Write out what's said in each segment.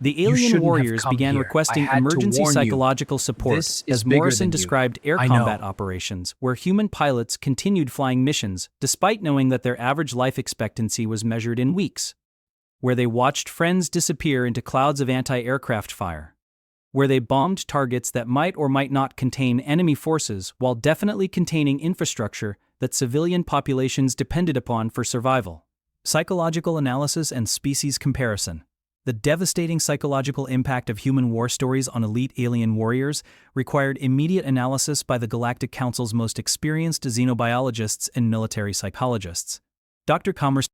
The You alien shouldn't have warriors come began here. I requesting had to emergency warn you. psychological support This is as bigger Morrison than you. described air I combat know. operations, where human pilots continued flying missions despite knowing that their average life expectancy was measured in weeks, where they watched friends disappear into clouds of anti-aircraft fire, where they bombed targets that might or might not contain enemy forces while definitely containing infrastructure that civilian populations depended upon for survival. Psychological analysis and species comparison. The devastating psychological impact of human war stories on elite alien warriors required immediate analysis by the Galactic Council's most experienced xenobiologists and military psychologists. Dr. Commerce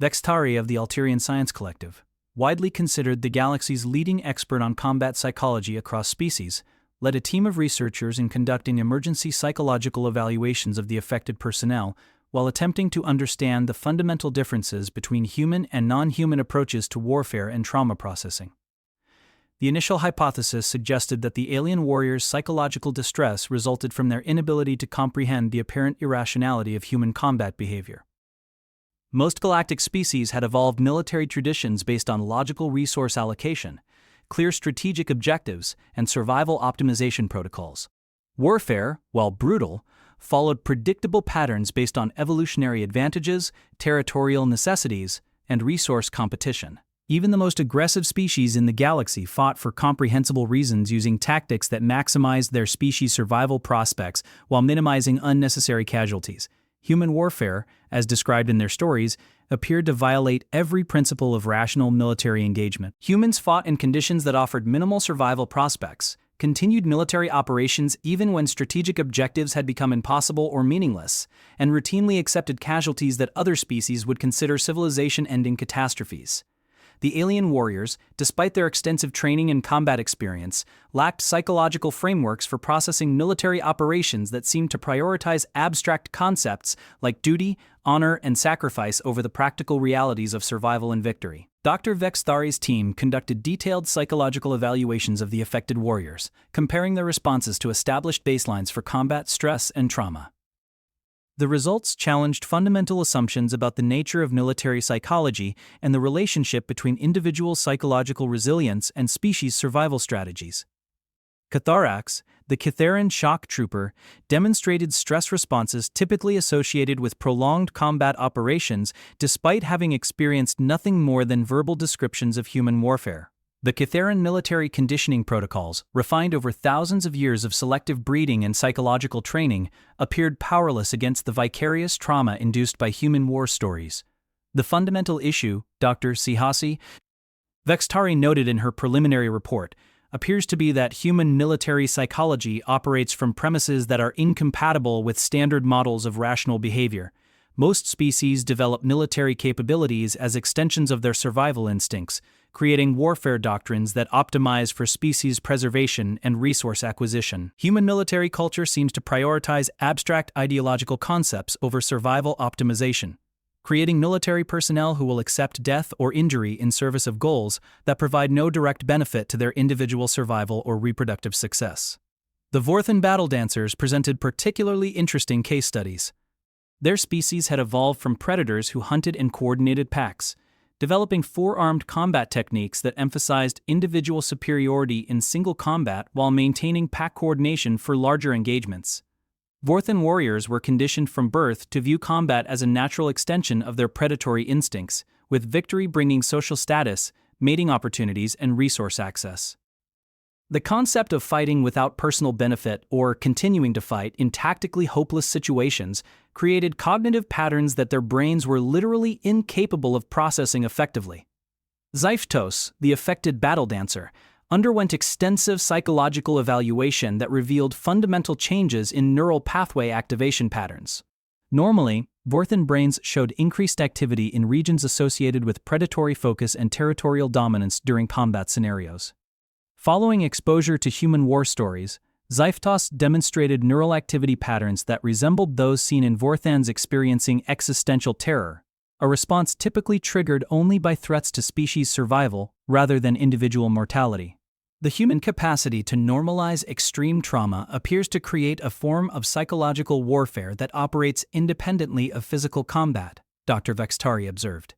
Vextari of the Alterian Science Collective, widely considered the galaxy's leading expert on combat psychology across species, led a team of researchers in conducting emergency psychological evaluations of the affected personnel while attempting to understand the fundamental differences between human and non-human approaches to warfare and trauma processing. The initial hypothesis suggested that the alien warriors' psychological distress resulted from their inability to comprehend the apparent irrationality of human combat behavior. Most galactic species had evolved military traditions based on logical resource allocation, clear strategic objectives, and survival optimization protocols. Warfare, while brutal, followed predictable patterns based on evolutionary advantages, territorial necessities, and resource competition. Even the most aggressive species in the galaxy fought for comprehensible reasons using tactics that maximized their species' survival prospects while minimizing unnecessary casualties. Human warfare, as described in their stories, appeared to violate every principle of rational military engagement. Humans fought in conditions that offered minimal survival prospects, continued military operations even when strategic objectives had become impossible or meaningless, and routinely accepted casualties that other species would consider civilization-ending catastrophes. The alien warriors, despite their extensive training and combat experience, lacked psychological frameworks for processing military operations that seemed to prioritize abstract concepts like duty, honor, and sacrifice over the practical realities of survival and victory. Dr. Vexthari's team conducted detailed psychological evaluations of the affected warriors, comparing their responses to established baselines for combat stress and trauma. The results challenged fundamental assumptions about the nature of military psychology and the relationship between individual psychological resilience and species survival strategies. Catharax, the Catharen shock trooper, demonstrated stress responses typically associated with prolonged combat operations despite having experienced nothing more than verbal descriptions of human warfare. The Catharen military conditioning protocols, refined over thousands of years of selective breeding and psychological training, appeared powerless against the vicarious trauma induced by human war stories. The fundamental issue, Dr. Sihasi Vextari noted in her preliminary report, appears to be that human military psychology operates from premises that are incompatible with standard models of rational behavior. Most species develop military capabilities as extensions of their survival instincts, creating warfare doctrines that optimize for species preservation and resource acquisition. Human military culture seems to prioritize abstract ideological concepts over survival optimization, creating military personnel who will accept death or injury in service of goals that provide no direct benefit to their individual survival or reproductive success. The Vorthan battle dancers presented particularly interesting case studies. Their species had evolved from predators who hunted in coordinated packs, developing four-armed combat techniques that emphasized individual superiority in single combat while maintaining pack coordination for larger engagements. Vorthan warriors were conditioned from birth to view combat as a natural extension of their predatory instincts, with victory bringing social status, mating opportunities, and resource access. The concept of fighting without personal benefit or continuing to fight in tactically hopeless situations created cognitive patterns that their brains were literally incapable of processing effectively. Zyphtos, the affected battle dancer, underwent extensive psychological evaluation that revealed fundamental changes in neural pathway activation patterns. Normally, Vorthan brains showed increased activity in regions associated with predatory focus and territorial dominance during combat scenarios. Following exposure to human war stories, Zyphtos demonstrated neural activity patterns that resembled those seen in Vorthans experiencing existential terror, a response typically triggered only by threats to species survival rather than individual mortality. The human capacity to normalize extreme trauma appears to create a form of psychological warfare that operates independently of physical combat, Dr. Vextari observed.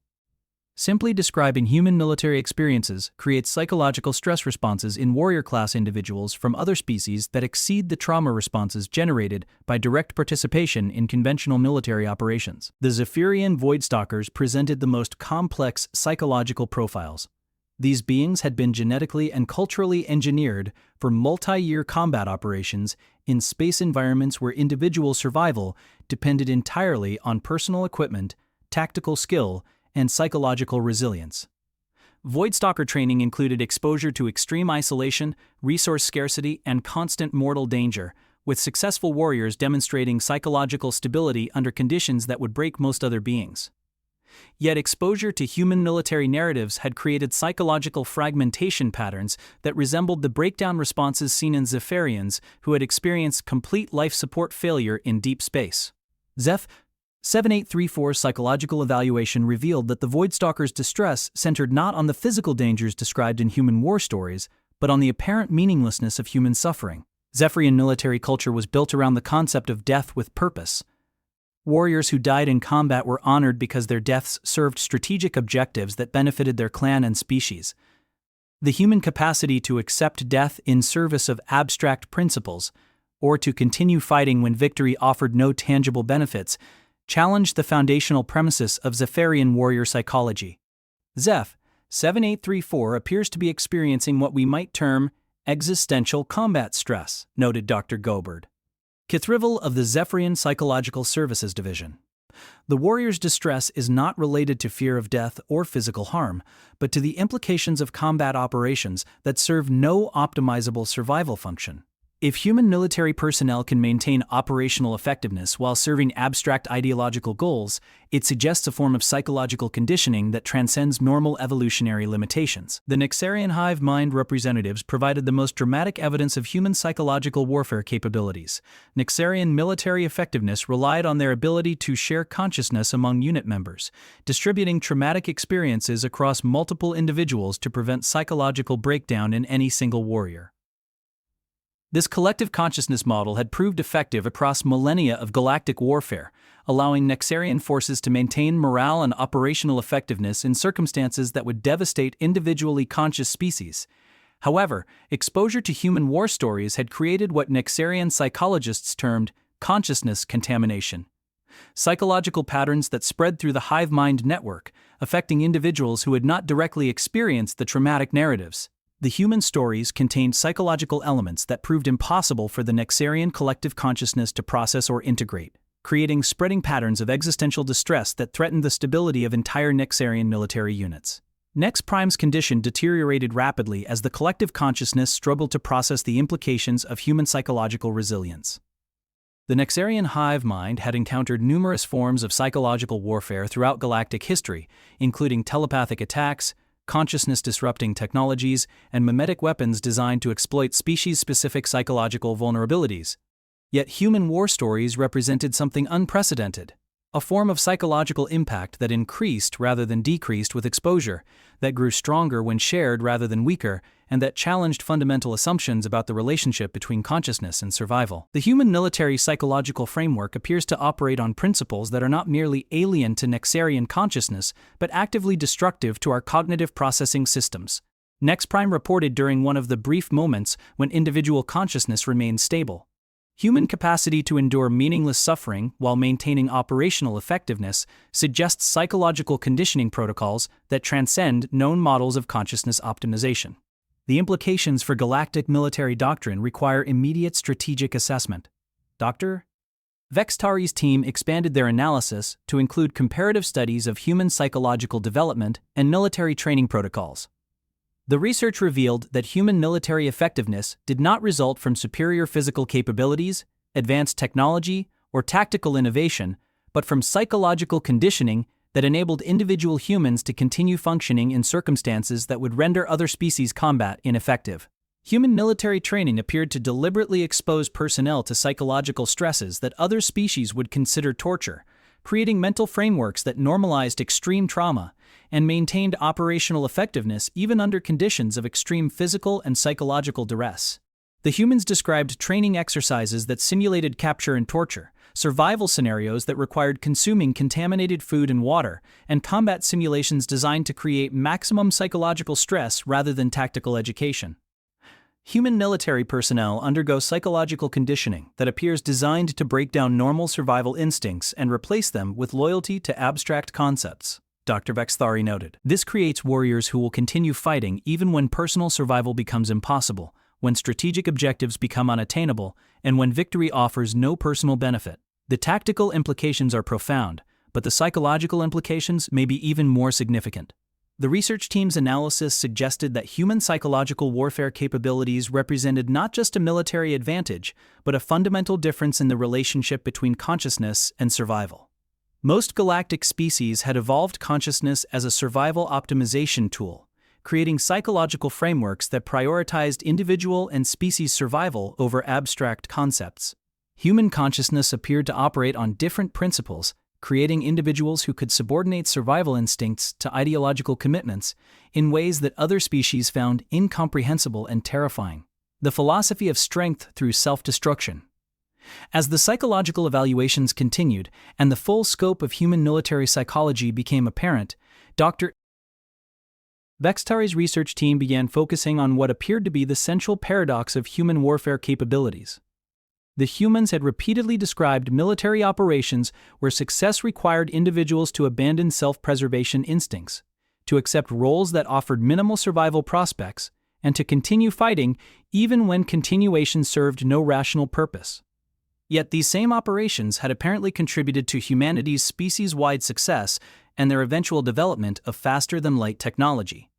Simply describing human military experiences creates psychological stress responses in warrior class individuals from other species that exceed the trauma responses generated by direct participation in conventional military operations. The Zephyrian Voidstalkers presented the most complex psychological profiles. These beings had been genetically and culturally engineered for multi-year combat operations in space environments where individual survival depended entirely on personal equipment, tactical skill, and psychological resilience. Voidstalker training included exposure to extreme isolation, resource scarcity, and constant mortal danger, with successful warriors demonstrating psychological stability under conditions that would break most other beings. Yet exposure to human military narratives had created psychological fragmentation patterns that resembled the breakdown responses seen in Zephyrians who had experienced complete life support failure in deep space. Zeph 7834's psychological evaluation revealed that the Voidstalkers' distress centered not on the physical dangers described in human war stories, but on the apparent meaninglessness of human suffering. Zephyrian military culture was built around the concept of death with purpose. Warriors who died in combat were honored because their deaths served strategic objectives that benefited their clan and species. The human capacity to accept death in service of abstract principles, or to continue fighting when victory offered no tangible benefits, challenged the foundational premises of Zephyrian warrior psychology. Zeph 7834 appears to be experiencing what we might term existential combat stress, noted Dr. Gobert, Kithrivel of the Zephyrian Psychological Services Division. The warrior's distress is not related to fear of death or physical harm, but to the implications of combat operations that serve no optimizable survival function. If human military personnel can maintain operational effectiveness while serving abstract ideological goals, it suggests a form of psychological conditioning that transcends normal evolutionary limitations. The Nexarian hive mind representatives provided the most dramatic evidence of human psychological warfare capabilities. Nexarian military effectiveness relied on their ability to share consciousness among unit members, distributing traumatic experiences across multiple individuals to prevent psychological breakdown in any single warrior. This collective consciousness model had proved effective across millennia of galactic warfare, allowing Nexarian forces to maintain morale and operational effectiveness in circumstances that would devastate individually conscious species. However, exposure to human war stories had created what Nexarian psychologists termed consciousness contamination. Psychological patterns that spread through the hive mind network, affecting individuals who had not directly experienced the traumatic narratives. The human stories contained psychological elements that proved impossible for the Nexarian collective consciousness to process or integrate, creating spreading patterns of existential distress that threatened the stability of entire Nexarian military units. Nex Prime's condition deteriorated rapidly as the collective consciousness struggled to process the implications of human psychological resilience. The Nexarian hive mind had encountered numerous forms of psychological warfare throughout galactic history, including telepathic attacks, consciousness-disrupting technologies, and mimetic weapons designed to exploit species-specific psychological vulnerabilities. Yet human war stories represented something unprecedented, a form of psychological impact that increased rather than decreased with exposure, that grew stronger when shared rather than weaker, and that challenged fundamental assumptions about the relationship between consciousness and survival. The human military psychological framework appears to operate on principles that are not merely alien to Nexarian consciousness, but actively destructive to our cognitive processing systems. Nex Prime reported during one of the brief moments when individual consciousness remained stable. Human capacity to endure meaningless suffering while maintaining operational effectiveness suggests psychological conditioning protocols that transcend known models of consciousness optimization. The implications for galactic military doctrine require immediate strategic assessment. Dr. Vextari's team expanded their analysis to include comparative studies of human psychological development and military training protocols. The research revealed that human military effectiveness did not result from superior physical capabilities, advanced technology, or tactical innovation, but from psychological conditioning that enabled individual humans to continue functioning in circumstances that would render other species' combat ineffective. Human military training appeared to deliberately expose personnel to psychological stresses that other species would consider torture, creating mental frameworks that normalized extreme trauma and maintained operational effectiveness even under conditions of extreme physical and psychological duress. The humans described training exercises that simulated capture and torture, survival scenarios that required consuming contaminated food and water, and combat simulations designed to create maximum psychological stress rather than tactical education. Human military personnel undergo psychological conditioning that appears designed to break down normal survival instincts and replace them with loyalty to abstract concepts, Dr. Vexthari noted. This creates warriors who will continue fighting even when personal survival becomes impossible, when strategic objectives become unattainable, and when victory offers no personal benefit. The tactical implications are profound, but the psychological implications may be even more significant. The research team's analysis suggested that human psychological warfare capabilities represented not just a military advantage, but a fundamental difference in the relationship between consciousness and survival. Most galactic species had evolved consciousness as a survival optimization tool, creating psychological frameworks that prioritized individual and species survival over abstract concepts. Human consciousness appeared to operate on different principles, creating individuals who could subordinate survival instincts to ideological commitments in ways that other species found incomprehensible and terrifying. The philosophy of strength through self-destruction. As the psychological evaluations continued and the full scope of human military psychology became apparent, Dr. Vexthari's research team began focusing on what appeared to be the central paradox of human warfare capabilities. The humans had repeatedly described military operations where success required individuals to abandon self-preservation instincts, to accept roles that offered minimal survival prospects, and to continue fighting even when continuation served no rational purpose. Yet these same operations had apparently contributed to humanity's species-wide success and their eventual development of faster-than-light technology.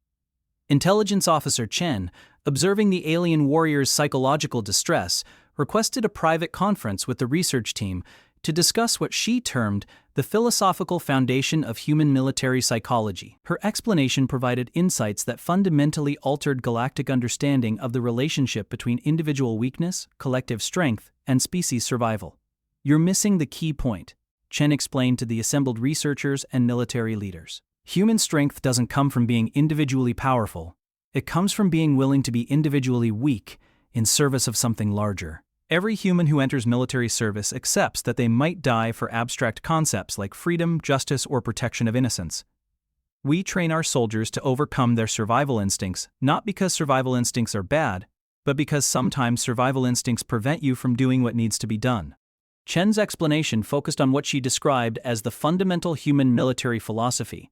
Intelligence Officer Chen, observing the alien warrior's psychological distress, requested a private conference with the research team to discuss what she termed the philosophical foundation of human military psychology. Her explanation provided insights that fundamentally altered galactic understanding of the relationship between individual weakness, collective strength, and species survival. "You're missing the key point," Chen explained to the assembled researchers and military leaders. "Human strength doesn't come from being individually powerful. It comes from being willing to be individually weak in service of something larger." Every human who enters military service accepts that they might die for abstract concepts like freedom, justice, or protection of innocence. We train our soldiers to overcome their survival instincts, not because survival instincts are bad, but because sometimes survival instincts prevent you from doing what needs to be done. Chen's explanation focused on what she described as the fundamental human military philosophy,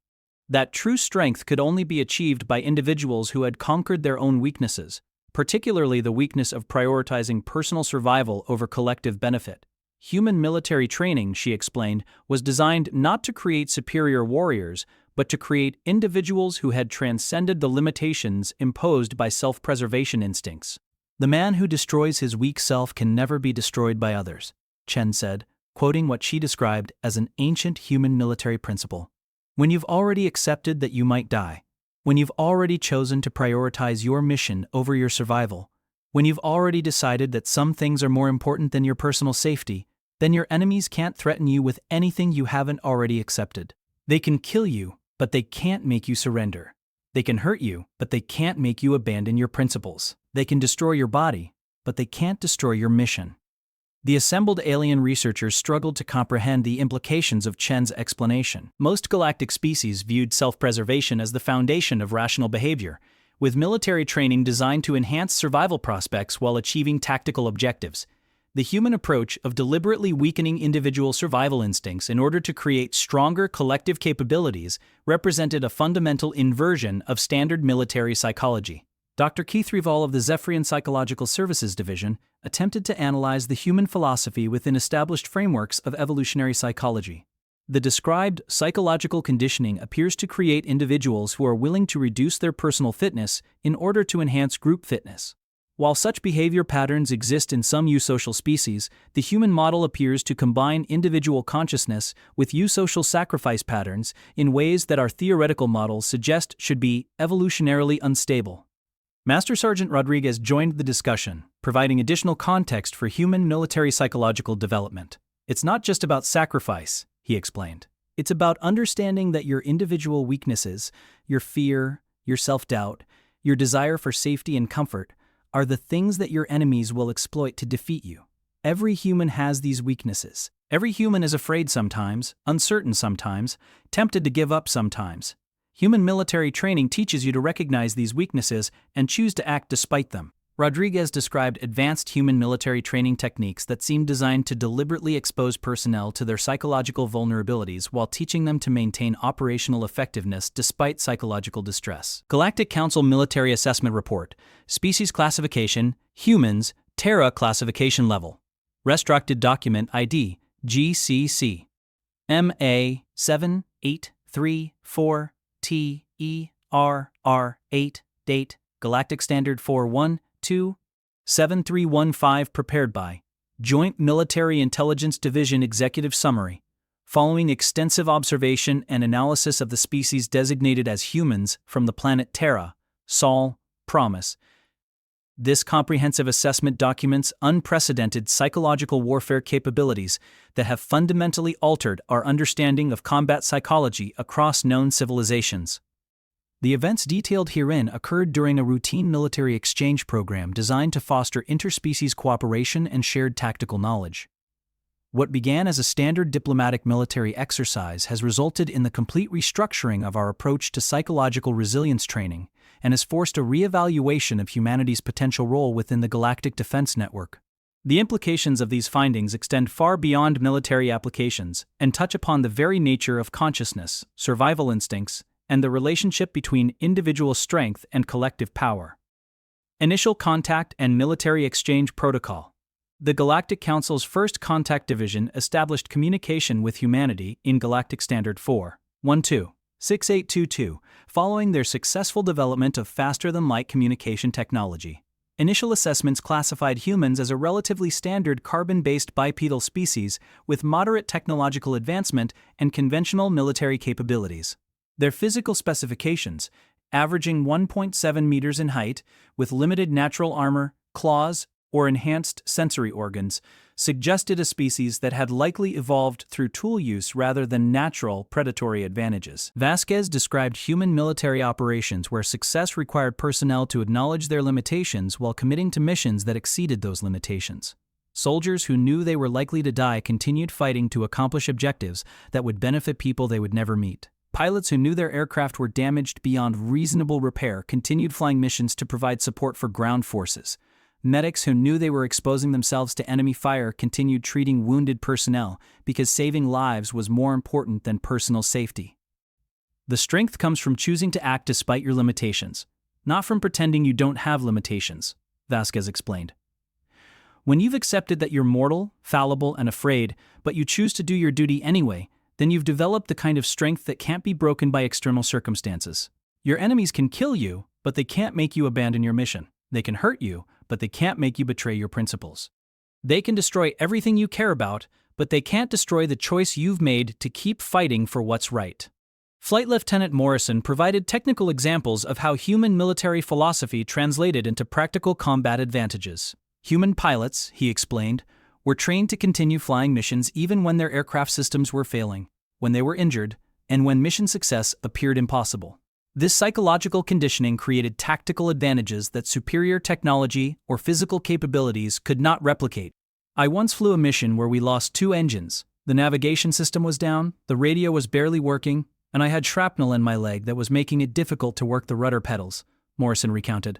that true strength could only be achieved by individuals who had conquered their own weaknesses, particularly the weakness of prioritizing personal survival over collective benefit. Human military training, she explained, was designed not to create superior warriors, but to create individuals who had transcended the limitations imposed by self-preservation instincts. "The man who destroys his weak self can never be destroyed by others," Chen said, quoting what she described as an ancient human military principle. "When you've already accepted that you might die, when you've already chosen to prioritize your mission over your survival, when you've already decided that some things are more important than your personal safety, then your enemies can't threaten you with anything you haven't already accepted. They can kill you, but they can't make you surrender. They can hurt you, but they can't make you abandon your principles. They can destroy your body, but they can't destroy your mission." The assembled alien researchers struggled to comprehend the implications of Chen's explanation. Most galactic species viewed self-preservation as the foundation of rational behavior, with military training designed to enhance survival prospects while achieving tactical objectives. The human approach of deliberately weakening individual survival instincts in order to create stronger collective capabilities represented a fundamental inversion of standard military psychology. Dr. Keith Rival of the Zephyrian Psychological Services Division attempted to analyze the human philosophy within established frameworks of evolutionary psychology. The described psychological conditioning appears to create individuals who are willing to reduce their personal fitness in order to enhance group fitness. While such behavior patterns exist in some eusocial species, the human model appears to combine individual consciousness with eusocial sacrifice patterns in ways that our theoretical models suggest should be evolutionarily unstable. Master Sergeant Rodriguez joined the discussion, providing additional context for human military psychological development. "It's not just about sacrifice," he explained. "It's about understanding that your individual weaknesses, your fear, your self-doubt, your desire for safety and comfort, are the things that your enemies will exploit to defeat you. Every human has these weaknesses. Every human is afraid sometimes, uncertain sometimes, tempted to give up sometimes. Human military training teaches you to recognize these weaknesses and choose to act despite them. Rodriguez described advanced human military training techniques that seem designed to deliberately expose personnel to their psychological vulnerabilities while teaching them to maintain operational effectiveness despite psychological distress. Galactic Council Military Assessment Report, Species Classification, Humans, Terra Classification Level. Restricted Document ID, GCC. MA 7834TERR8, date, Galactic Standard 412-7315, prepared by Joint Military Intelligence Division. Executive Summary. Following extensive observation and analysis of the species designated as humans from the planet Terra, Sol, Promise, this comprehensive assessment documents unprecedented psychological warfare capabilities that have fundamentally altered our understanding of combat psychology across known civilizations. The events detailed herein occurred during a routine military exchange program designed to foster interspecies cooperation and shared tactical knowledge. What began as a standard diplomatic military exercise has resulted in the complete restructuring of our approach to psychological resilience training and has forced a re-evaluation of humanity's potential role within the galactic defense network. The implications of these findings extend far beyond military applications and touch upon the very nature of consciousness, survival instincts, and the relationship between individual strength and collective power. Initial Contact and Military Exchange Protocol. The Galactic Council's First Contact Division established communication with humanity in Galactic Standard 4.12.6822, following their successful development of faster-than-light communication technology. Initial assessments classified humans as a relatively standard carbon-based bipedal species with moderate technological advancement and conventional military capabilities. Their physical specifications, averaging 1.7 meters in height, with limited natural armor, claws, or enhanced sensory organs, suggested a species that had likely evolved through tool use rather than natural predatory advantages. Vasquez described human military operations where success required personnel to acknowledge their limitations while committing to missions that exceeded those limitations. Soldiers who knew they were likely to die continued fighting to accomplish objectives that would benefit people they would never meet. Pilots who knew their aircraft were damaged beyond reasonable repair continued flying missions to provide support for ground forces. Medics who knew they were exposing themselves to enemy fire continued treating wounded personnel because saving lives was more important than personal safety. The strength comes from choosing to act despite your limitations, not from pretending you don't have limitations, Vasquez explained. When you've accepted that you're mortal, fallible, and afraid, but you choose to do your duty anyway, then you've developed the kind of strength that can't be broken by external circumstances. Your enemies can kill you, but they can't make you abandon your mission. They can hurt you, but they can't make you betray your principles. They can destroy everything you care about, but they can't destroy the choice you've made to keep fighting for what's right. Flight Lieutenant Morrison provided technical examples of how human military philosophy translated into practical combat advantages. Human pilots, he explained, were trained to continue flying missions even when their aircraft systems were failing, when they were injured, and when mission success appeared impossible. This psychological conditioning created tactical advantages that superior technology or physical capabilities could not replicate. I once flew a mission where we lost 2 engines. The navigation system was down, the radio was barely working, and I had shrapnel in my leg that was making it difficult to work the rudder pedals, Morrison recounted.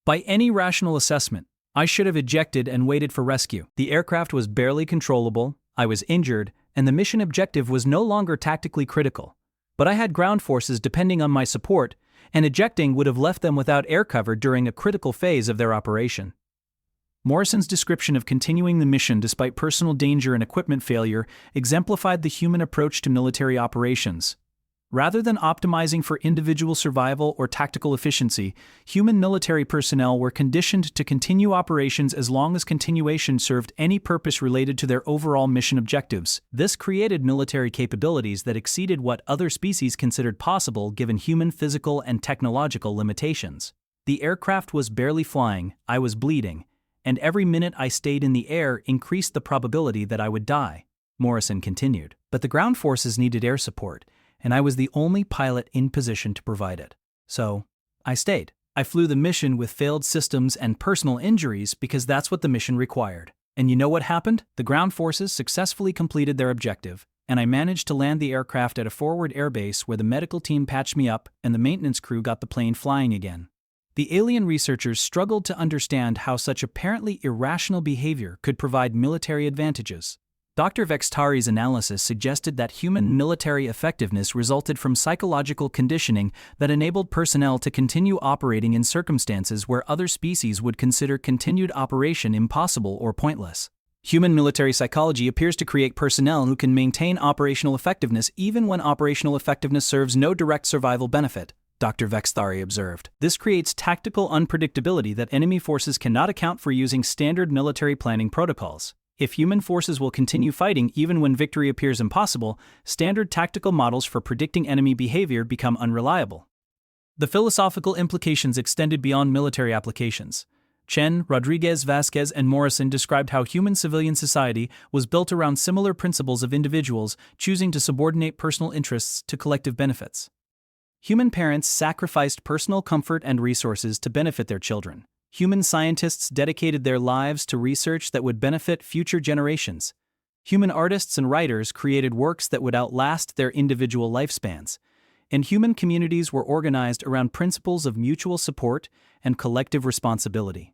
By any rational assessment, I should have ejected and waited for rescue. The aircraft was barely controllable, I was injured, and the mission objective was no longer tactically critical. But I had ground forces depending on my support, and ejecting would have left them without air cover during a critical phase of their operation. Morrison's description of continuing the mission despite personal danger and equipment failure exemplified the human approach to military operations. Rather than optimizing for individual survival or tactical efficiency, human military personnel were conditioned to continue operations as long as continuation served any purpose related to their overall mission objectives. This created military capabilities that exceeded what other species considered possible given human physical and technological limitations. The aircraft was barely flying, I was bleeding, and every minute I stayed in the air increased the probability that I would die, Morrison continued. But the ground forces needed air support, and I was the only pilot in position to provide it. So, I stayed. I flew the mission with failed systems and personal injuries because that's what the mission required. And you know what happened? The ground forces successfully completed their objective, and I managed to land the aircraft at a forward airbase where the medical team patched me up and the maintenance crew got the plane flying again. The alien researchers struggled to understand how such apparently irrational behavior could provide military advantages. Dr. Vextari's analysis suggested that human military effectiveness resulted from psychological conditioning that enabled personnel to continue operating in circumstances where other species would consider continued operation impossible or pointless. Human military psychology appears to create personnel who can maintain operational effectiveness even when operational effectiveness serves no direct survival benefit, Dr. Vextari observed. This creates tactical unpredictability that enemy forces cannot account for using standard military planning protocols. If human forces will continue fighting even when victory appears impossible, standard tactical models for predicting enemy behavior become unreliable. The philosophical implications extended beyond military applications. Chen, Rodriguez, Vasquez, and Morrison described how human civilian society was built around similar principles of individuals choosing to subordinate personal interests to collective benefits. Human parents sacrificed personal comfort and resources to benefit their children. Human scientists dedicated their lives to research that would benefit future generations. Human artists and writers created works that would outlast their individual lifespans. And human communities were organized around principles of mutual support and collective responsibility.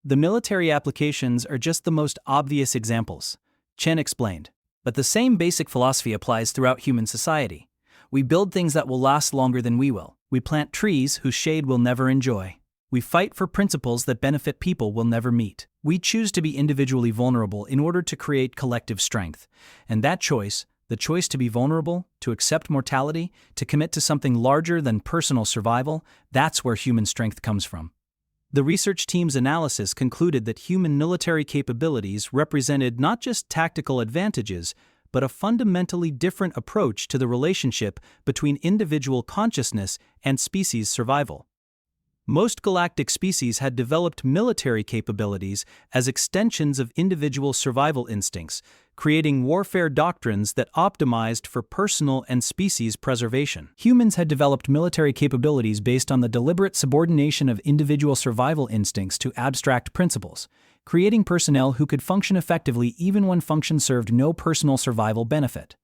The military applications are just the most obvious examples, Chen explained. But the same basic philosophy applies throughout human society. We build things that will last longer than we will. We plant trees whose shade we'll never enjoy. We fight for principles that benefit people we'll never meet. We choose to be individually vulnerable in order to create collective strength. And that choice, the choice to be vulnerable, to accept mortality, to commit to something larger than personal survival, that's where human strength comes from. The research team's analysis concluded that human military capabilities represented not just tactical advantages, but a fundamentally different approach to the relationship between individual consciousness and species survival. Most galactic species had developed military capabilities as extensions of individual survival instincts, creating warfare doctrines that optimized for personal and species preservation. Humans had developed military capabilities based on the deliberate subordination of individual survival instincts to abstract principles, creating personnel who could function effectively even when function served no personal survival benefit.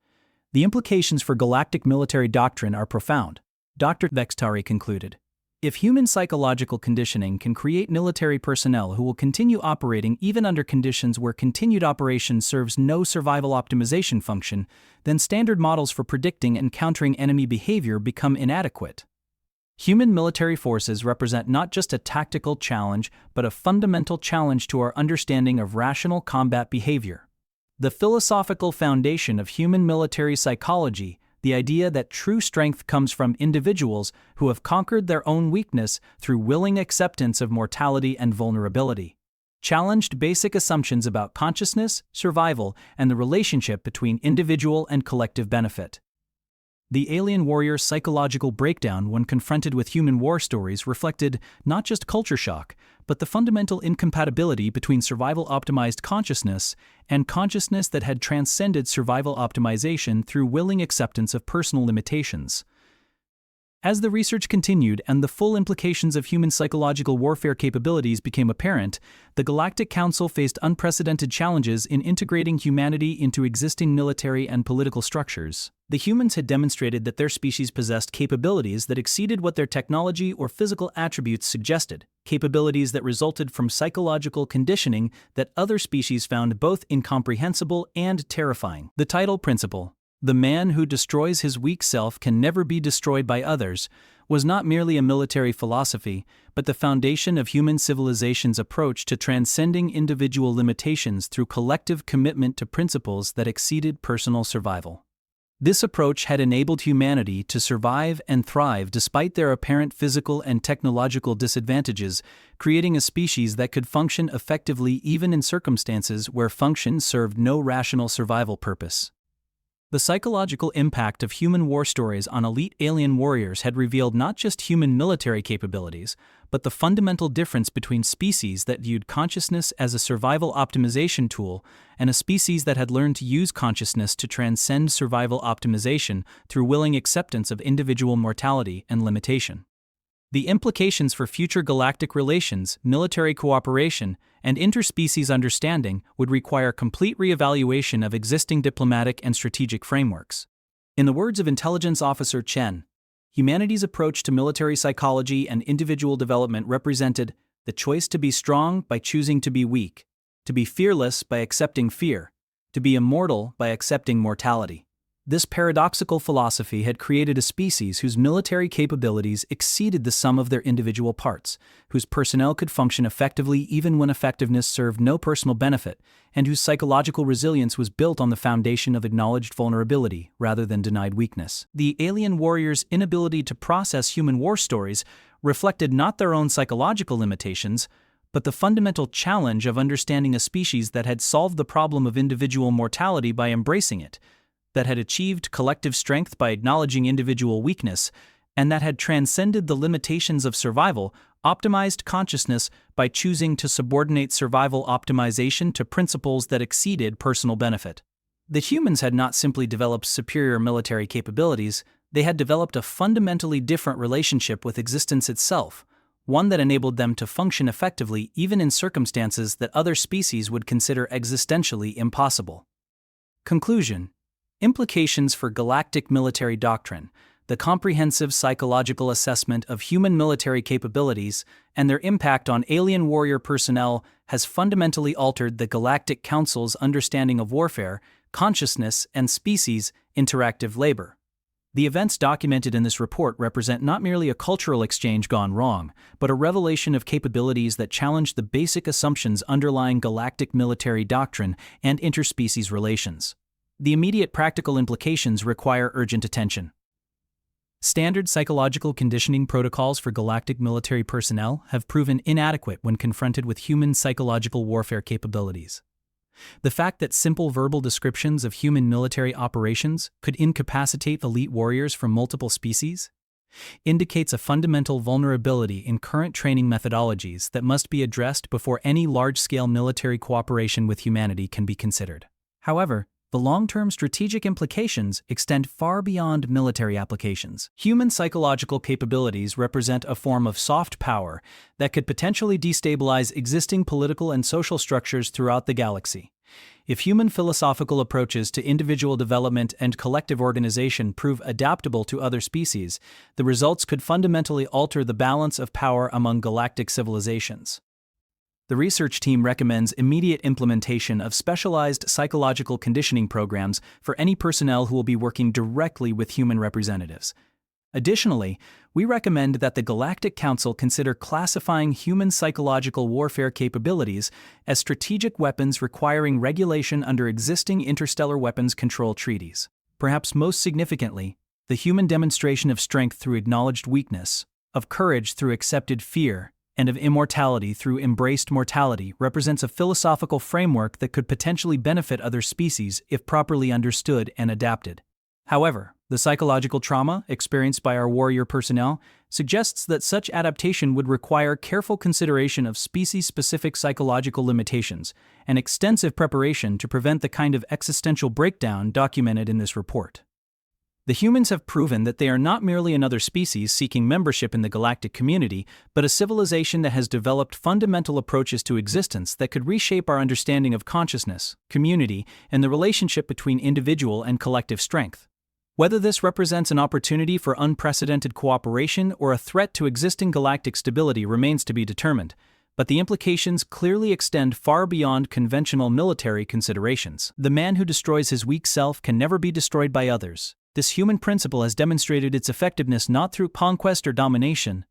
The implications for galactic military doctrine are profound, Dr. Vextari concluded. If human psychological conditioning can create military personnel who will continue operating even under conditions where continued operation serves no survival optimization function, then standard models for predicting and countering enemy behavior become inadequate. Human military forces represent not just a tactical challenge, but a fundamental challenge to our understanding of rational combat behavior. The philosophical foundation of human military psychology, the idea that true strength comes from individuals who have conquered their own weakness through willing acceptance of mortality and vulnerability, challenged basic assumptions about consciousness, survival, and the relationship between individual and collective benefit. The alien warrior's psychological breakdown when confronted with human war stories reflected not just culture shock, but the fundamental incompatibility between survival-optimized consciousness and consciousness that had transcended survival optimization through willing acceptance of personal limitations. As the research continued and the full implications of human psychological warfare capabilities became apparent, the Galactic Council faced unprecedented challenges in integrating humanity into existing military and political structures. The humans had demonstrated that their species possessed capabilities that exceeded what their technology or physical attributes suggested, capabilities that resulted from psychological conditioning that other species found both incomprehensible and terrifying. The title principle, "The man who destroys his weak self can never be destroyed by others," was not merely a military philosophy, but the foundation of human civilization's approach to transcending individual limitations through collective commitment to principles that exceeded personal survival. This approach had enabled humanity to survive and thrive despite their apparent physical and technological disadvantages, creating a species that could function effectively even in circumstances where function served no rational survival purpose. The psychological impact of human war stories on elite alien warriors had revealed not just human military capabilities, but the fundamental difference between species that viewed consciousness as a survival optimization tool and a species that had learned to use consciousness to transcend survival optimization through willing acceptance of individual mortality and limitation. The implications for future galactic relations, military cooperation, and interspecies understanding would require complete reevaluation of existing diplomatic and strategic frameworks. In the words of Intelligence Officer Chen, humanity's approach to military psychology and individual development represented the choice to be strong by choosing to be weak, to be fearless by accepting fear, to be immortal by accepting mortality. This paradoxical philosophy had created a species whose military capabilities exceeded the sum of their individual parts, whose personnel could function effectively even when effectiveness served no personal benefit, and whose psychological resilience was built on the foundation of acknowledged vulnerability rather than denied weakness. The alien warriors' inability to process human war stories reflected not their own psychological limitations, but the fundamental challenge of understanding a species that had solved the problem of individual mortality by embracing it, that had achieved collective strength by acknowledging individual weakness, and that had transcended the limitations of survival, optimized consciousness by choosing to subordinate survival optimization to principles that exceeded personal benefit. The humans had not simply developed superior military capabilities, they had developed a fundamentally different relationship with existence itself, one that enabled them to function effectively even in circumstances that other species would consider existentially impossible. Conclusion: implications for galactic military doctrine, the comprehensive psychological assessment of human military capabilities, and their impact on alien warrior personnel has fundamentally altered the Galactic Council's understanding of warfare, consciousness, and species interactive labor. The events documented in this report represent not merely a cultural exchange gone wrong, but a revelation of capabilities that challenge the basic assumptions underlying galactic military doctrine and interspecies relations. The immediate practical implications require urgent attention. Standard psychological conditioning protocols for galactic military personnel have proven inadequate when confronted with human psychological warfare capabilities. The fact that simple verbal descriptions of human military operations could incapacitate elite warriors from multiple species indicates a fundamental vulnerability in current training methodologies that must be addressed before any large-scale military cooperation with humanity can be considered. However, the long-term strategic implications extend far beyond military applications. Human psychological capabilities represent a form of soft power that could potentially destabilize existing political and social structures throughout the galaxy. If human philosophical approaches to individual development and collective organization prove adaptable to other species, the results could fundamentally alter the balance of power among galactic civilizations. The research team recommends immediate implementation of specialized psychological conditioning programs for any personnel who will be working directly with human representatives. Additionally, we recommend that the Galactic Council consider classifying human psychological warfare capabilities as strategic weapons requiring regulation under existing interstellar weapons control treaties. Perhaps most significantly, the human demonstration of strength through acknowledged weakness, of courage through accepted fear, and of immortality through embraced mortality represents a philosophical framework that could potentially benefit other species if properly understood and adapted. However, the psychological trauma experienced by our warrior personnel suggests that such adaptation would require careful consideration of species-specific psychological limitations and extensive preparation to prevent the kind of existential breakdown documented in this report. The humans have proven that they are not merely another species seeking membership in the galactic community, but a civilization that has developed fundamental approaches to existence that could reshape our understanding of consciousness, community, and the relationship between individual and collective strength. Whether this represents an opportunity for unprecedented cooperation or a threat to existing galactic stability remains to be determined, but the implications clearly extend far beyond conventional military considerations. The man who destroys his weak self can never be destroyed by others. This human principle has demonstrated its effectiveness not through conquest or domination,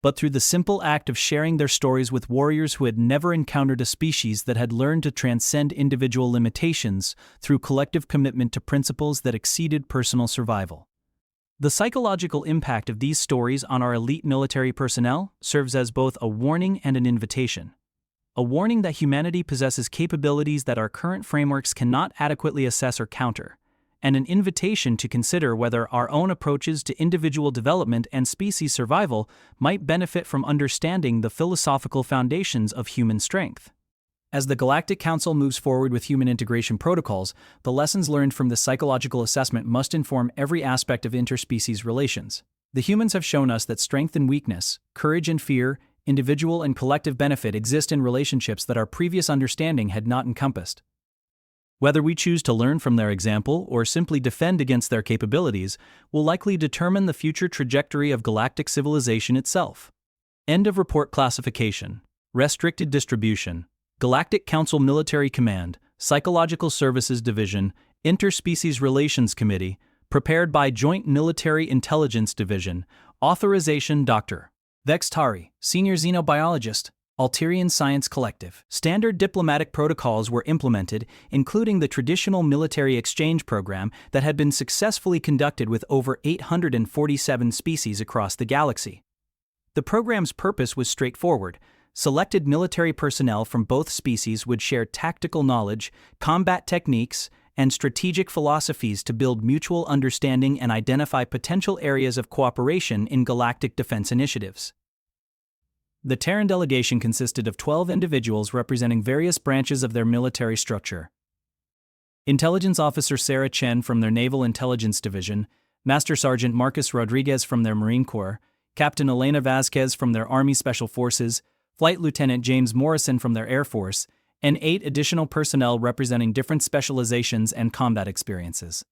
but through the simple act of sharing their stories with warriors who had never encountered a species that had learned to transcend individual limitations through collective commitment to principles that exceeded personal survival. The psychological impact of these stories on our elite military personnel serves as both a warning and an invitation. A warning that humanity possesses capabilities that our current frameworks cannot adequately assess or counter, and an invitation to consider whether our own approaches to individual development and species survival might benefit from understanding the philosophical foundations of human strength. As the Galactic Council moves forward with human integration protocols, the lessons learned from this psychological assessment must inform every aspect of interspecies relations. The humans have shown us that strength and weakness, courage and fear, individual and collective benefit exist in relationships that our previous understanding had not encompassed. Whether we choose to learn from their example or simply defend against their capabilities will likely determine the future trajectory of galactic civilization itself. End of report. Classification. Restricted distribution. Galactic Council Military Command, Psychological Services Division, Interspecies Relations Committee, prepared by Joint Military Intelligence Division. Authorization Dr. Vextari, Senior Xenobiologist, Alterian Science Collective. Standard diplomatic protocols were implemented, including the traditional military exchange program that had been successfully conducted with over 847 species across the galaxy. The program's purpose was straightforward. Selected military personnel from both species would share tactical knowledge, combat techniques, and strategic philosophies to build mutual understanding and identify potential areas of cooperation in galactic defense initiatives. The Terran delegation consisted of 12 individuals representing various branches of their military structure. Intelligence Officer Sarah Chen from their Naval Intelligence Division, Master Sergeant Marcus Rodriguez from their Marine Corps, Captain Elena Vasquez from their Army Special Forces, Flight Lieutenant James Morrison from their Air Force, and 8 additional personnel representing different specializations and combat experiences.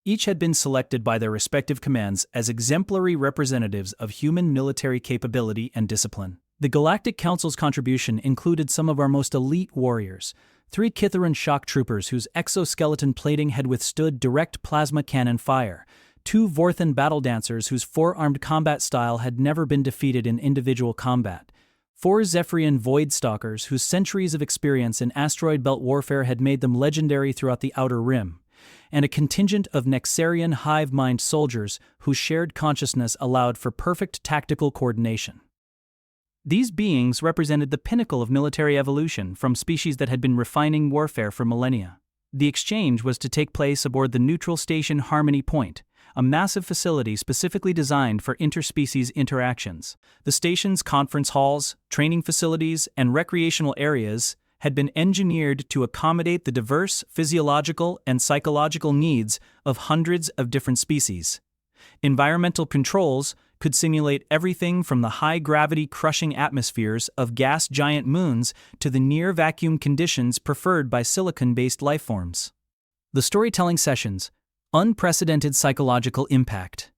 Each had been selected by their respective commands as exemplary representatives of human military capability and discipline. The Galactic Council's contribution included some of our most elite warriors, 3 Kitharan shock troopers whose exoskeleton plating had withstood direct plasma cannon fire, 2 Vorthan battle dancers whose four-armed combat style had never been defeated in individual combat, 4 Zephyrian Void Stalkers whose centuries of experience in asteroid belt warfare had made them legendary throughout the Outer Rim, and a contingent of Nexarian hive mind soldiers whose shared consciousness allowed for perfect tactical coordination. These beings represented the pinnacle of military evolution from species that had been refining warfare for millennia. The exchange was to take place aboard the neutral station Harmony Point, a massive facility specifically designed for interspecies interactions. The station's conference halls, training facilities, and recreational areas had been engineered to accommodate the diverse physiological and psychological needs of hundreds of different species. Environmental controls could simulate everything from the high-gravity crushing atmospheres of gas giant moons to the near-vacuum conditions preferred by silicon-based lifeforms. The storytelling sessions, unprecedented psychological impact.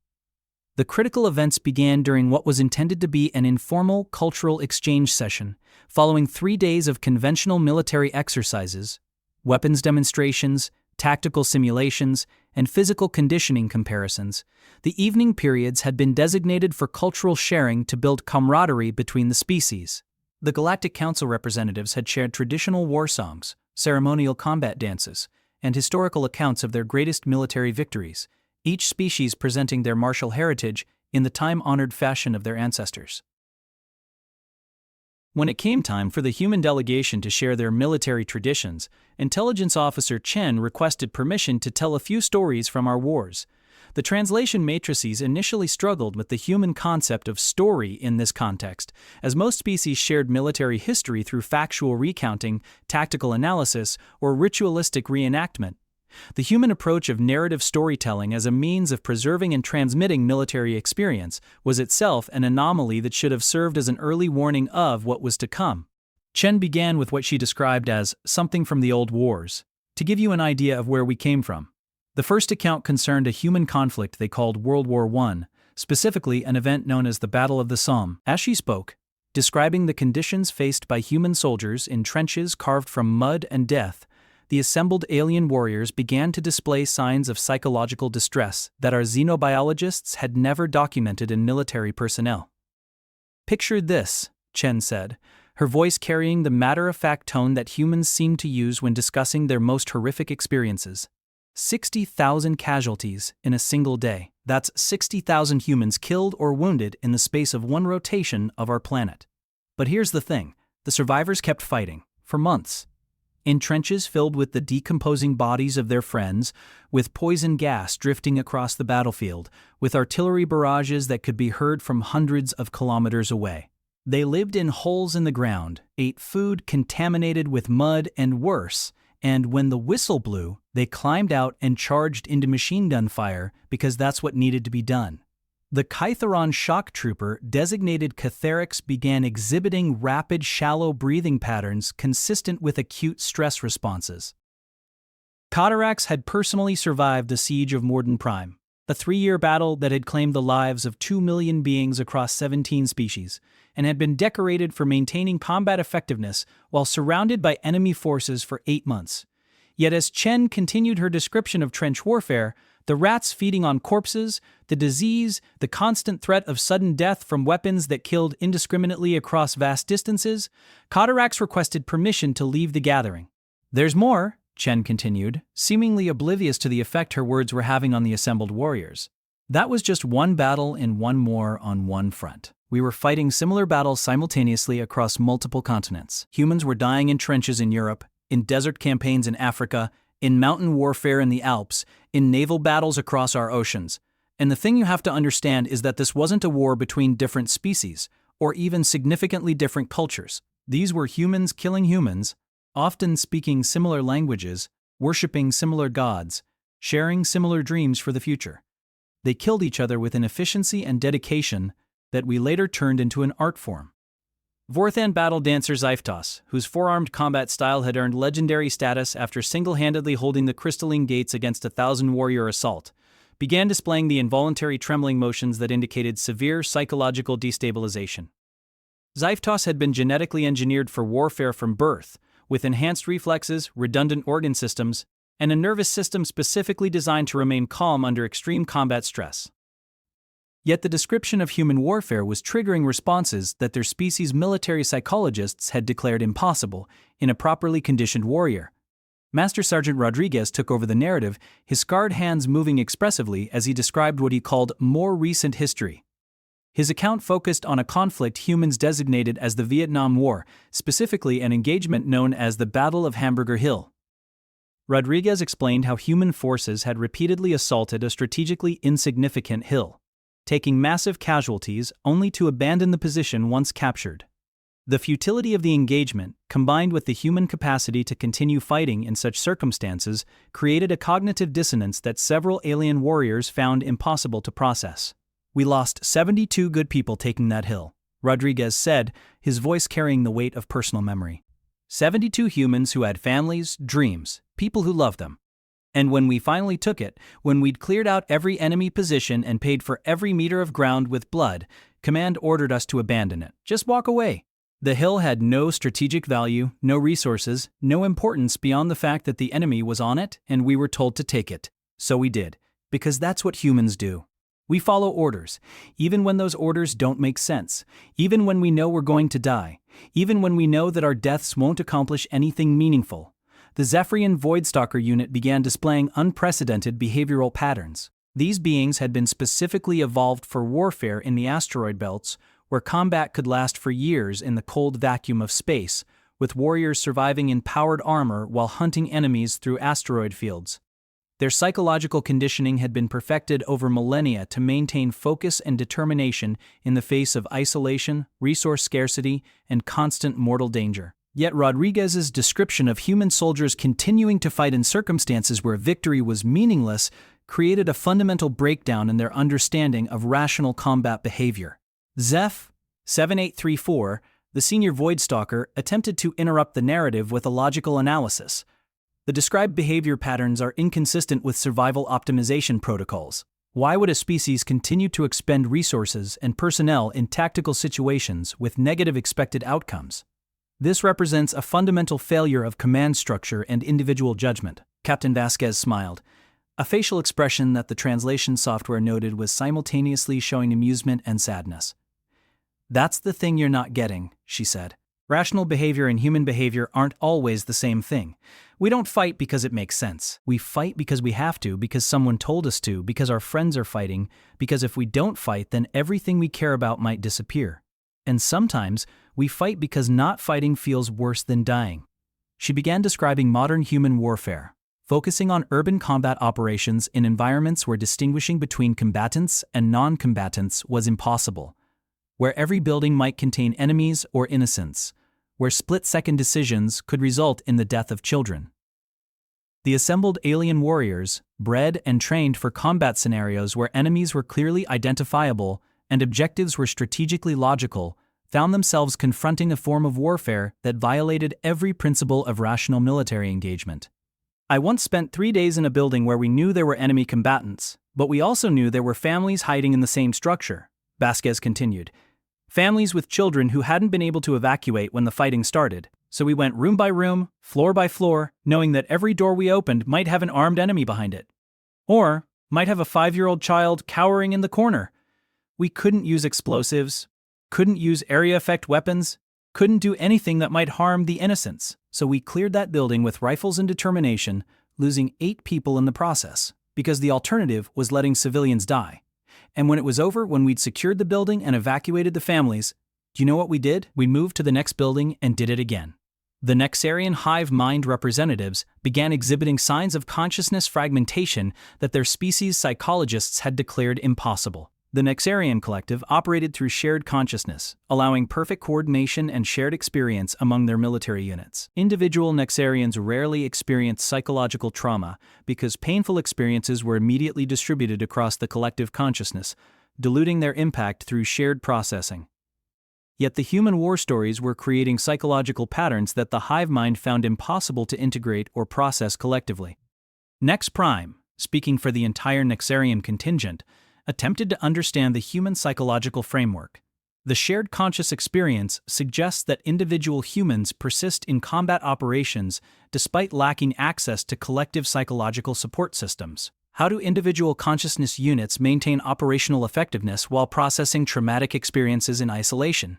The critical events began during what was intended to be an informal cultural exchange session, following 3 days of conventional military exercises, weapons demonstrations, tactical simulations, and physical conditioning comparisons. The evening periods had been designated for cultural sharing to build camaraderie between the species. The Galactic Council representatives had shared traditional war songs, ceremonial combat dances, and historical accounts of their greatest military victories, each species presenting their martial heritage in the time-honored fashion of their ancestors. When it came time for the human delegation to share their military traditions, Intelligence Officer Chen requested permission to tell a few stories from our wars. The translation matrices initially struggled with the human concept of story in this context, as most species shared military history through factual recounting, tactical analysis, or ritualistic reenactment. The human approach of narrative storytelling as a means of preserving and transmitting military experience was itself an anomaly that should have served as an early warning of what was to come. Chen began with what she described as something from the old wars, to give you an idea of where we came from. The first account concerned a human conflict they called World War I, specifically an event known as the Battle of the Somme. As she spoke, describing the conditions faced by human soldiers in trenches carved from mud and death, the assembled alien warriors began to display signs of psychological distress that our xenobiologists had never documented in military personnel. "Picture this," Chen said, her voice carrying the matter-of-fact tone that humans seem to use when discussing their most horrific experiences. 60,000 casualties in a single day. That's 60,000 humans killed or wounded in the space of one rotation of our planet. But here's the thing, the survivors kept fighting, for months. In trenches filled with the decomposing bodies of their friends, with poison gas drifting across the battlefield, with artillery barrages that could be heard from hundreds of kilometers away. They lived in holes in the ground, ate food contaminated with mud and worse, and when the whistle blew, they climbed out and charged into machine gun fire because that's what needed to be done. The Kytheron shock trooper, designated Catharix, began exhibiting rapid, shallow breathing patterns consistent with acute stress responses. Catarax had personally survived the siege of Morden Prime, a 3-year battle that had claimed the lives of 2 million beings across 17 species, and had been decorated for maintaining combat effectiveness while surrounded by enemy forces for 8 months. Yet as Chen continued her description of trench warfare, the rats feeding on corpses, the disease, the constant threat of sudden death from weapons that killed indiscriminately across vast distances, Catarax requested permission to leave the gathering. "There's more," Chen continued, seemingly oblivious to the effect her words were having on the assembled warriors. "That was just one battle and one more on one front. We were fighting similar battles simultaneously across multiple continents. Humans were dying in trenches in Europe, in desert campaigns in Africa, in mountain warfare in the Alps, in naval battles across our oceans. And the thing you have to understand is that this wasn't a war between different species, or even significantly different cultures. These were humans killing humans, often speaking similar languages, worshipping similar gods, sharing similar dreams for the future. They killed each other with an efficiency and dedication that we later turned into an art form." Vorthan battle dancer Zyphtos, whose four-armed combat style had earned legendary status after single-handedly holding the crystalline gates against a 1,000-warrior assault, began displaying the involuntary trembling motions that indicated severe psychological destabilization. Zyphtos had been genetically engineered for warfare from birth, with enhanced reflexes, redundant organ systems, and a nervous system specifically designed to remain calm under extreme combat stress. Yet the description of human warfare was triggering responses that their species' military psychologists had declared impossible in a properly conditioned warrior. Master Sergeant Rodriguez took over the narrative, his scarred hands moving expressively as he described what he called more recent history. His account focused on a conflict humans designated as the Vietnam War, specifically an engagement known as the Battle of Hamburger Hill. Rodriguez explained how human forces had repeatedly assaulted a strategically insignificant hill, taking massive casualties only to abandon the position once captured. The futility of the engagement, combined with the human capacity to continue fighting in such circumstances, created a cognitive dissonance that several alien warriors found impossible to process. "We lost 72 good people taking that hill," Rodriguez said, his voice carrying the weight of personal memory. 72 humans who had families, dreams, people who loved them. And when we finally took it, when we'd cleared out every enemy position and paid for every meter of ground with blood, Command ordered us to abandon it. Just walk away. The hill had no strategic value, no resources, no importance beyond the fact that the enemy was on it and we were told to take it. So we did, because that's what humans do. We follow orders, even when those orders don't make sense, even when we know we're going to die, even when we know that our deaths won't accomplish anything meaningful. The Zephyrian Voidstalker unit began displaying unprecedented behavioral patterns. These beings had been specifically evolved for warfare in the asteroid belts, where combat could last for years in the cold vacuum of space, with warriors surviving in powered armor while hunting enemies through asteroid fields. Their psychological conditioning had been perfected over millennia to maintain focus and determination in the face of isolation, resource scarcity, and constant mortal danger. Yet Rodriguez's description of human soldiers continuing to fight in circumstances where victory was meaningless created a fundamental breakdown in their understanding of rational combat behavior. Zeph 7834, the senior Voidstalker, attempted to interrupt the narrative with a logical analysis. The described behavior patterns are inconsistent with survival optimization protocols. Why would a species continue to expend resources and personnel in tactical situations with negative expected outcomes? This represents a fundamental failure of command structure and individual judgment. Captain Vasquez smiled, a facial expression that the translation software noted was simultaneously showing amusement and sadness. "That's the thing you're not getting," she said. "Rational behavior and human behavior aren't always the same thing. We don't fight because it makes sense. We fight because we have to, because someone told us to, because our friends are fighting, because if we don't fight, then everything we care about might disappear. And sometimes, we fight because not fighting feels worse than dying." She began describing modern human warfare, focusing on urban combat operations in environments where distinguishing between combatants and non-combatants was impossible, where every building might contain enemies or innocents, where split-second decisions could result in the death of children. The assembled alien warriors, bred and trained for combat scenarios where enemies were clearly identifiable and objectives were strategically logical, found themselves confronting a form of warfare that violated every principle of rational military engagement. I once spent 3 days in a building where we knew there were enemy combatants, but we also knew there were families hiding in the same structure, Vasquez continued. Families with children who hadn't been able to evacuate when the fighting started, so we went room by room, floor by floor, knowing that every door we opened might have an armed enemy behind it. Or might have a 5-year-old child cowering in the corner. We couldn't use explosives, couldn't use area effect weapons, couldn't do anything that might harm the innocents, so we cleared that building with rifles and determination, losing 8 people in the process, because the alternative was letting civilians die. And when it was over, when we'd secured the building and evacuated the families, do you know what we did? We moved to the next building and did it again. The Nexarian hive mind representatives began exhibiting signs of consciousness fragmentation that their species psychologists had declared impossible. The Nexarian collective operated through shared consciousness, allowing perfect coordination and shared experience among their military units. Individual Nexarians rarely experienced psychological trauma because painful experiences were immediately distributed across the collective consciousness, diluting their impact through shared processing. Yet the human war stories were creating psychological patterns that the hive mind found impossible to integrate or process collectively. Nex Prime, speaking for the entire Nexarian contingent, attempted to understand the human psychological framework. The shared conscious experience suggests that individual humans persist in combat operations despite lacking access to collective psychological support systems. How do individual consciousness units maintain operational effectiveness while processing traumatic experiences in isolation?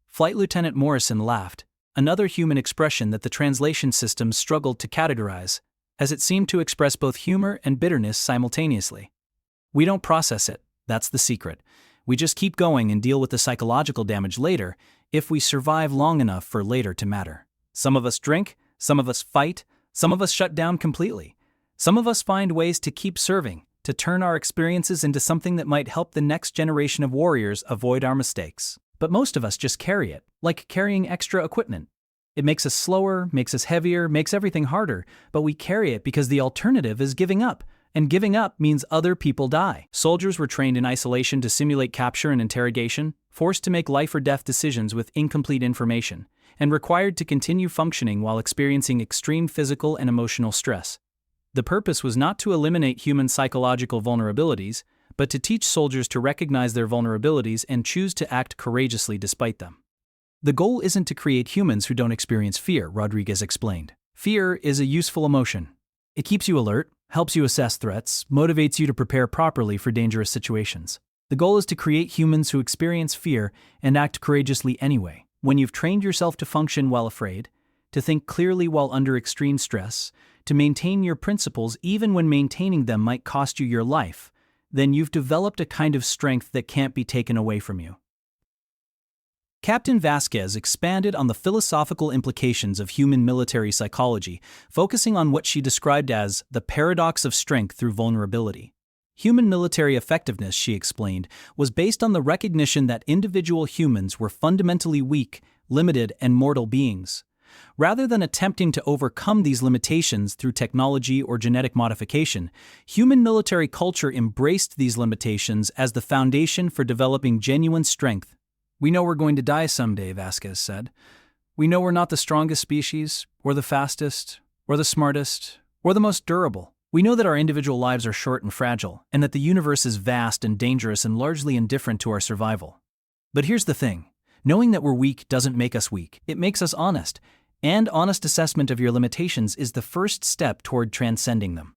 Flight Lieutenant Morrison laughed, another human expression that the translation systems struggled to categorize, as it seemed to express both humor and bitterness simultaneously. We don't process it, that's the secret. We just keep going and deal with the psychological damage later, if we survive long enough for later to matter. Some of us drink, some of us fight, some of us shut down completely. Some of us find ways to keep serving, to turn our experiences into something that might help the next generation of warriors avoid our mistakes. But most of us just carry it, like carrying extra equipment. It makes us slower, makes us heavier, makes everything harder, but we carry it because the alternative is giving up. And giving up means other people die. Soldiers were trained in isolation to simulate capture and interrogation, forced to make life or death decisions with incomplete information, and required to continue functioning while experiencing extreme physical and emotional stress. The purpose was not to eliminate human psychological vulnerabilities, but to teach soldiers to recognize their vulnerabilities and choose to act courageously despite them. The goal isn't to create humans who don't experience fear, Rodriguez explained. Fear is a useful emotion. It keeps you alert, helps you assess threats, motivates you to prepare properly for dangerous situations. The goal is to create humans who experience fear and act courageously anyway. When you've trained yourself to function while afraid, to think clearly while under extreme stress, to maintain your principles even when maintaining them might cost you your life, then you've developed a kind of strength that can't be taken away from you. Captain Vasquez expanded on the philosophical implications of human military psychology, focusing on what she described as the paradox of strength through vulnerability. Human military effectiveness, she explained, was based on the recognition that individual humans were fundamentally weak, limited, and mortal beings. Rather than attempting to overcome these limitations through technology or genetic modification, human military culture embraced these limitations as the foundation for developing genuine strength. We know we're going to die someday, Vasquez said. We know we're not the strongest species, or the fastest, or the smartest, or the most durable. We know that our individual lives are short and fragile, and that the universe is vast and dangerous and largely indifferent to our survival. But here's the thing. Knowing that we're weak doesn't make us weak. It makes us honest. And honest assessment of your limitations is the first step toward transcending them.